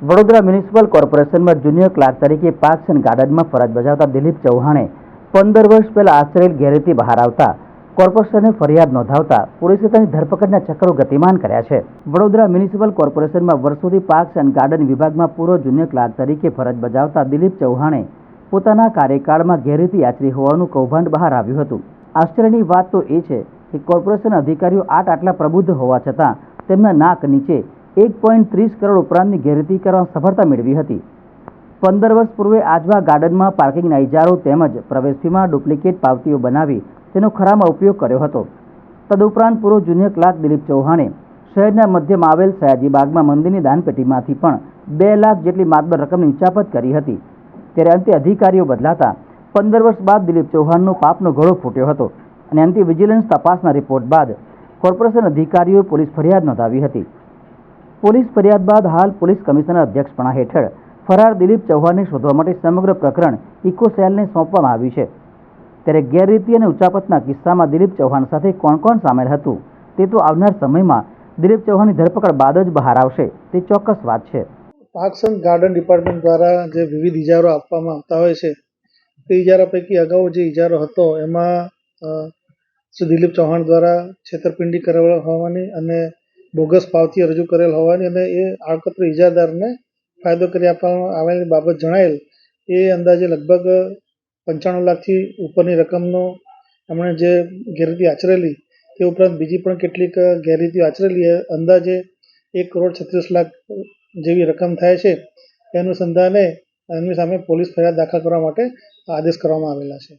Vadodara municipal કોર્પોરેશનમાં junior clerk તરીકે parks and ગાર્ડનમાં ફરજ બજાવતા દિલીપ ચૌહાણે 15 વર્ષ પહેલા આચરેલ ગેરરીતિ બહાર આવતા કોર્પોરેશને ફરિયાદ નોંધાવતા પોલીસે તેની ધરપકડના ચક્રો ગતિમાન કર્યા છે. વડોદરા મ્યુનિસિપલ કોર્પોરેશનમાં વર્ષોથી પાર્ક્સ એન્ડ ગાર્ડન વિભાગમાં પૂર્વ જુનિયર ક્લાર્ક તરીકે ફરજ બજાવતા દિલીપ ચૌહાણે પોતાના કાર્યકાળમાં ગેરરીતિ આચરી હોવાનું કૌભાંડ બહાર આવ્યું હતું. આશ્ચર્યની વાત તો એ છે કે કોર્પોરેશન અધિકારીઓ આટલા પ્રબુદ્ધ હોવા છતાં તેમના નાક નીચે 1.30 કરોડ ઉપરાંતની ગેરરીતિ કરવા સફળતા મેળવી હતી. 15 વર્ષ પૂર્વે આજવા ગાર્ડનમાં પાર્કિંગના ઇજારો તેમજ પ્રવેશ ફીમાં ડુપ્લિકેટ પાવતીઓ બનાવી તેનો ખરામાં ઉપયોગ કર્યો હતો. તદુપરાંત પૂર્વ જુનિયર ક્લાર્ક દિલીપ ચૌહાણે શહેરના મધ્યમાં આવેલ સયાજીબાગમાં મંદિરની દાનપેટીમાંથી પણ 2 લાખ જેટલી માતબર રકમની ઉચાપત કરી હતી. ત્યારે અંતે અધિકારીઓ બદલાતા 15 વર્ષ બાદ દિલીપ ચૌહાણનો પાપનો ઘડો ફૂટ્યો હતો અને અંતે વિજિલન્સ તપાસના રિપોર્ટ બાદ કોર્પોરેશન અધિકારીઓએ પોલીસ ફરિયાદ નોંધાવી હતી. પોલીસ ફરિયાદ બાદ હાલ પોલીસ કમિશનર અધ્યક્ષપણા હેઠળ ફરાર દિલીપ ચૌહાણને શોધવા માટે સમગ્ર પ્રકરણ ઇકો સેલને સોંપવામાં આવ્યું છે. ત્યારે ગેરરીતિ અને ઉચાપતના કિસ્સામાં દિલીપ ચૌહાણ સાથે કોણ કોણ સામેલ હતું તે તો આવનાર સમયમાં દિલીપ ચૌહાણની ધરપકડ બાદ જ બહાર આવશે તે ચોક્કસ વાત છે. પાર્ક્સ એન્ડ ગાર્ડન ડિપાર્ટમેન્ટ દ્વારા જે વિવિધ ઇજારો આપવામાં આવતા હોય છે તે ઇજારા પૈકી અગાઉ જે ઇજારો હતો એમાં શ્રી દિલીપ ચૌહાણ દ્વારા છેતરપિંડી કરેલ હોવાની અને બોગસ પાવતીઓ રજૂ કરેલ હોવાની અને એ આડકતરો ઇજાદારને ફાયદો કરી આપવામાં આવેલી બાબત જણાયેલ. એ અંદાજે લગભગ 95 લાખથી ઉપરની રકમનો એમણે જે ગેરરીતિ આચરેલી તે ઉપરાંત બીજી પણ કેટલીક ગેરરીતિઓ આચરેલી અંદાજે 1.36 કરોડ જેવી રકમ થાય છે. એ અનુસંધાને એમની સામે પોલીસ ફરિયાદ દાખલ કરવા માટે આદેશ કરવામાં આવેલા છે.